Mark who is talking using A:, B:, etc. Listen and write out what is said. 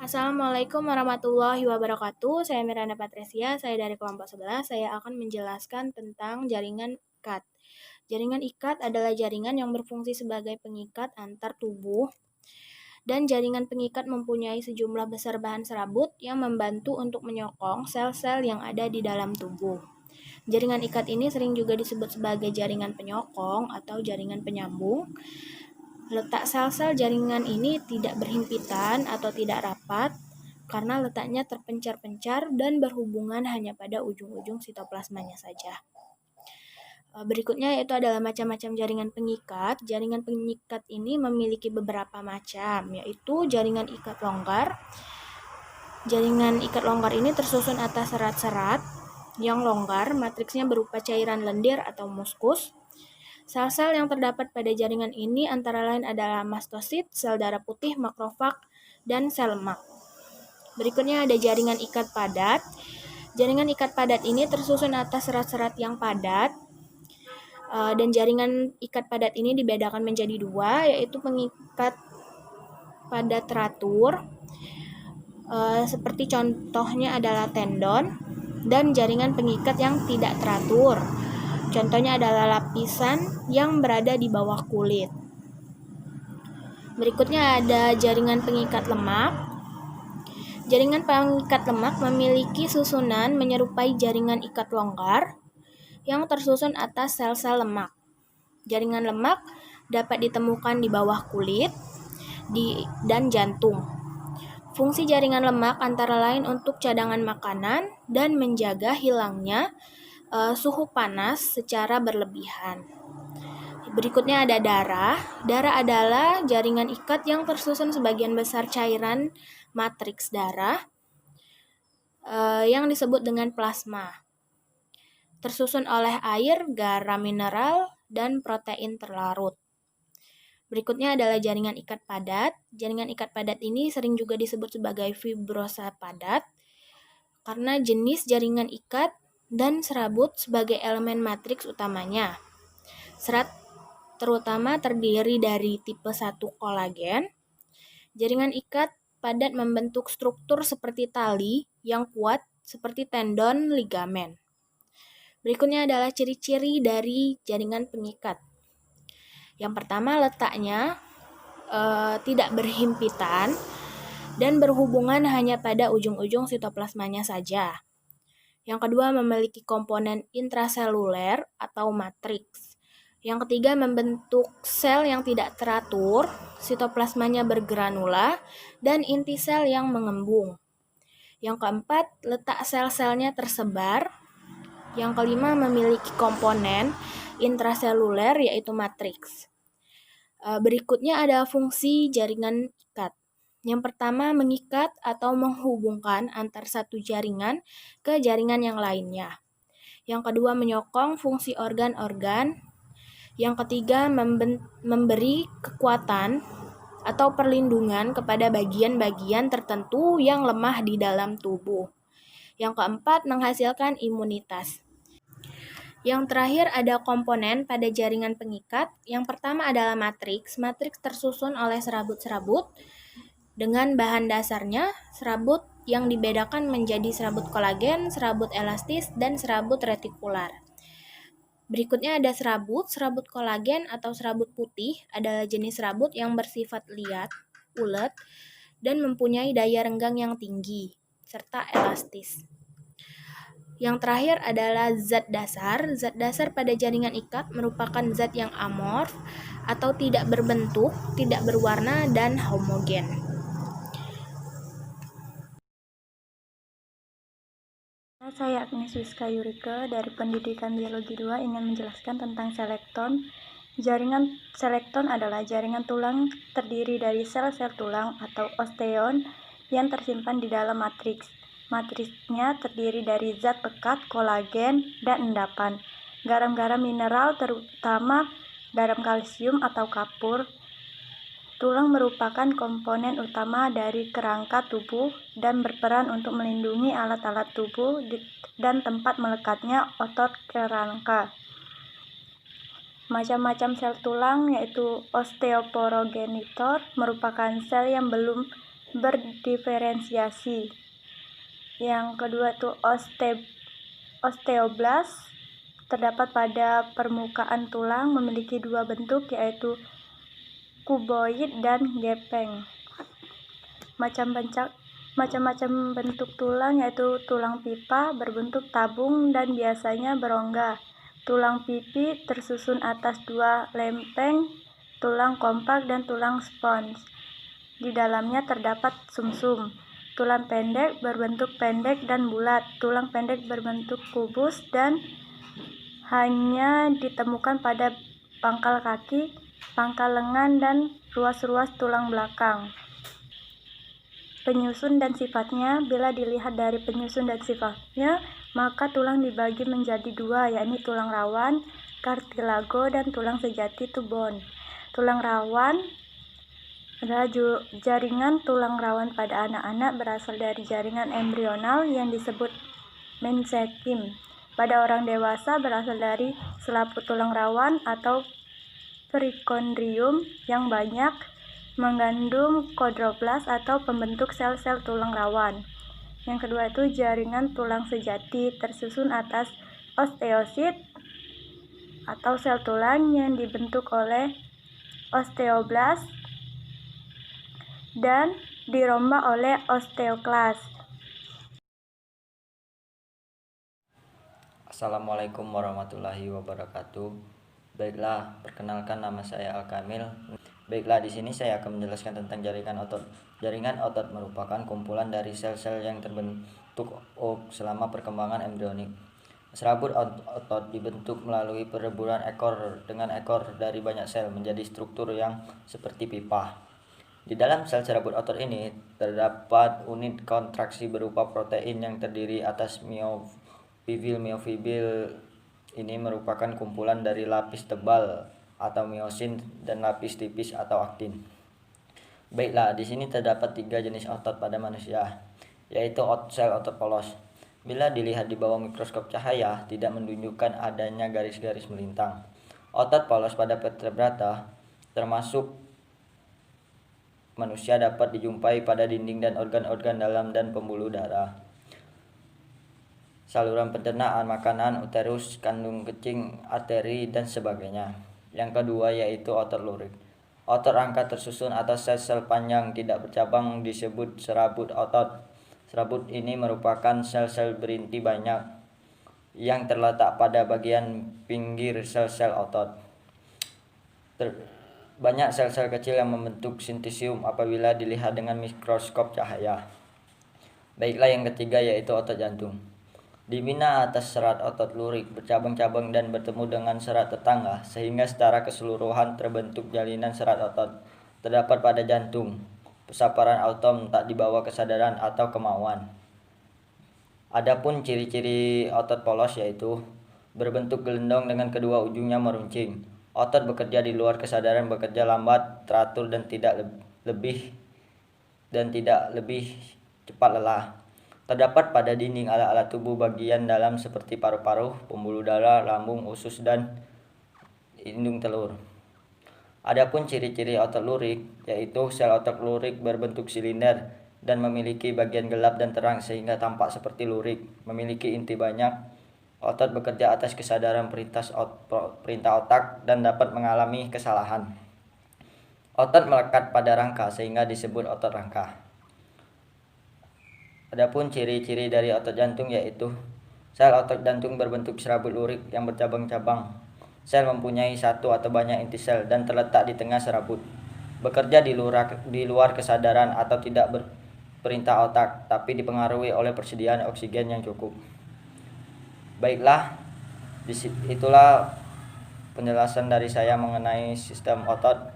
A: Assalamualaikum warahmatullahi wabarakatuh. Saya Miranda Patresia, saya dari kelompok 11. Saya akan menjelaskan tentang jaringan ikat. Jaringan ikat adalah jaringan yang berfungsi sebagai pengikat antar tubuh dan jaringan pengikat mempunyai sejumlah besar bahan serabut yang membantu untuk menyokong sel-sel yang ada di dalam tubuh. Jaringan ikat ini sering juga disebut sebagai jaringan penyokong atau jaringan penyambung. Letak sel-sel jaringan ini tidak berhimpitan atau tidak rapat karena letaknya terpencar-pencar dan berhubungan hanya pada ujung-ujung sitoplasmanya saja. Berikutnya yaitu adalah macam-macam jaringan pengikat. Jaringan pengikat ini memiliki beberapa macam, yaitu jaringan ikat longgar. Jaringan ikat longgar ini tersusun atas serat-serat yang longgar, matriksnya berupa cairan lendir atau muskus. Sel-sel yang terdapat pada jaringan ini antara lain adalah mastosit, sel darah putih, makrofag, dan sel lemak. Berikutnya ada jaringan ikat padat. Jaringan ikat padat ini tersusun atas serat-serat yang padat. Dan jaringan ikat padat ini dibedakan menjadi dua, yaitu pengikat padat teratur, seperti contohnya adalah tendon, dan jaringan pengikat yang tidak teratur. Contohnya adalah lapisan yang berada di bawah kulit. Berikutnya ada jaringan pengikat lemak. Jaringan pengikat lemak memiliki susunan menyerupai jaringan ikat longgar yang tersusun atas sel-sel lemak. Jaringan lemak dapat ditemukan di bawah kulit dan jantung. Fungsi jaringan lemak antara lain untuk cadangan makanan dan menjaga hilangnya suhu panas secara berlebihan. Berikutnya ada darah. Darah adalah jaringan ikat yang tersusun sebagian besar cairan matriks darah yang disebut dengan plasma. Tersusun oleh air, garam mineral, dan protein terlarut. Berikutnya adalah jaringan ikat padat. Jaringan ikat padat ini sering juga disebut sebagai fibrosa padat karena jenis jaringan ikat dan serabut sebagai elemen matriks utamanya. Serat terutama terdiri dari tipe 1 kolagen. Jaringan ikat padat membentuk struktur seperti tali yang kuat seperti tendon, ligamen. Berikutnya adalah ciri-ciri dari jaringan pengikat. Yang pertama, letaknya tidak berhimpitan dan berhubungan hanya pada ujung-ujung sitoplasmanya saja. Yang kedua, memiliki komponen intraseluler atau matriks. Yang ketiga, membentuk sel yang tidak teratur, sitoplasmanya bergranula, dan inti sel yang mengembung. Yang keempat, letak sel-selnya tersebar. Yang kelima, memiliki komponen intraseluler yaitu matriks. Berikutnya ada fungsi jaringan ikat. Yang pertama, mengikat atau menghubungkan antar satu jaringan ke jaringan yang lainnya. Yang kedua, menyokong fungsi organ-organ. Yang ketiga, memberi kekuatan atau perlindungan kepada bagian-bagian tertentu yang lemah di dalam tubuh. Yang keempat, menghasilkan imunitas. Yang terakhir ada komponen pada jaringan pengikat. Yang pertama adalah matriks. Matriks tersusun oleh serabut-serabut dengan bahan dasarnya serabut yang dibedakan menjadi serabut kolagen, serabut elastis, dan serabut retikular. Berikutnya ada serabut. Serabut kolagen atau serabut putih adalah jenis serabut yang bersifat liat, ulet, dan mempunyai daya renggang yang tinggi, serta elastis. Yang terakhir adalah zat dasar. Zat dasar pada jaringan ikat merupakan zat yang amorf atau tidak berbentuk, tidak berwarna, dan homogen.
B: Saya Agnes Wiska Yurike dari Pendidikan Biologi 2 ingin menjelaskan tentang selekton. Jaringan selekton adalah jaringan tulang terdiri dari sel-sel tulang atau osteon yang tersimpan di dalam matriks. Matriksnya terdiri dari zat pekat, kolagen, dan endapan. Garam-garam mineral terutama garam kalsium atau kapur. Tulang merupakan komponen utama dari kerangka tubuh dan berperan untuk melindungi alat-alat tubuh dan tempat melekatnya otot kerangka. Macam-macam sel tulang yaitu osteoporogenitor merupakan sel yang belum berdiferensiasi. Yang kedua itu osteoblast, terdapat pada permukaan tulang, memiliki dua bentuk yaitu kuboid dan gepeng. Macam-macam bentuk tulang yaitu tulang pipa berbentuk tabung dan biasanya berongga. Tulang pipi tersusun atas dua lempeng, tulang kompak dan tulang spons. Di dalamnya terdapat sumsum. Tulang pendek berbentuk pendek dan bulat. Tulang pendek berbentuk kubus dan hanya ditemukan pada pangkal kaki, pangkal lengan, dan ruas-ruas tulang belakang. Penyusun dan sifatnya. Bila dilihat dari penyusun dan sifatnya, maka tulang dibagi menjadi dua, yakni tulang rawan, cartilago, dan tulang sejati, bone. Tulang rawan adalah jaringan tulang rawan pada anak-anak berasal dari jaringan embrional yang disebut mesenkim. Pada orang dewasa berasal dari selaput tulang rawan atau perikondrium yang banyak mengandung kondroblast atau pembentuk sel-sel tulang rawan. Yang kedua itu jaringan tulang sejati, tersusun atas osteosit atau sel tulang yang dibentuk oleh osteoblast dan dirombak oleh osteoklas.
C: Assalamualaikum warahmatullahi wabarakatuh. Baiklah, perkenalkan nama saya Al-Kamil. Baiklah, di sini saya akan menjelaskan tentang jaringan otot. Jaringan otot merupakan kumpulan dari sel-sel yang terbentuk selama perkembangan embrionik. Serabut otot dibentuk melalui pereburan ekor dengan ekor dari banyak sel menjadi struktur yang seperti pipa. Di dalam sel serabut otot ini terdapat unit kontraksi berupa protein yang terdiri atas miofibril. Miofibril ini merupakan kumpulan dari lapis tebal atau miosin dan lapis tipis atau aktin. Baiklah, di sini terdapat 3 jenis otot pada manusia, yaitu sel otot polos. Bila dilihat di bawah mikroskop cahaya, tidak menunjukkan adanya garis-garis melintang. Otot polos pada vertebrata termasuk manusia dapat dijumpai pada dinding dan organ-organ dalam dan pembuluh darah, saluran pencernaan, makanan, uterus, kandung kecing, arteri, dan sebagainya. Yang kedua yaitu otot lurik. Otot rangka tersusun atas sel-sel panjang tidak bercabang disebut serabut otot. Serabut ini merupakan sel-sel berinti banyak yang terletak pada bagian pinggir sel-sel otot. Banyak sel-sel kecil yang membentuk sintesium apabila dilihat dengan mikroskop cahaya. Baiklah, yang ketiga yaitu otot jantung. Di mana atas serat otot lurik bercabang-cabang dan bertemu dengan serat tetangga sehingga secara keseluruhan terbentuk jalinan serat otot. Terdapat pada jantung. Pesaparan autom tak dibawa kesadaran atau kemauan. Adapun ciri-ciri otot polos yaitu berbentuk gelendong dengan kedua ujungnya meruncing. Otot bekerja di luar kesadaran, bekerja lambat, teratur, dan tidak lebih cepat lelah. Terdapat pada dinding alat-alat tubuh bagian dalam seperti paru-paru, pembuluh darah, lambung, usus, dan indung telur. Adapun ciri-ciri otot lurik yaitu sel otot lurik berbentuk silinder dan memiliki bagian gelap dan terang sehingga tampak seperti lurik, memiliki inti banyak. Otot bekerja atas kesadaran perintah otak dan dapat mengalami kesalahan. Otot melekat pada rangka sehingga disebut otot rangka. Adapun ciri-ciri dari otot jantung yaitu sel otot jantung berbentuk serabut lurik yang bercabang-cabang. Sel mempunyai satu atau banyak inti sel dan terletak di tengah serabut. Bekerja di luar kesadaran atau tidak berperintah otak, tapi dipengaruhi oleh persediaan oksigen yang cukup. Baiklah, itulah penjelasan dari saya mengenai sistem otot.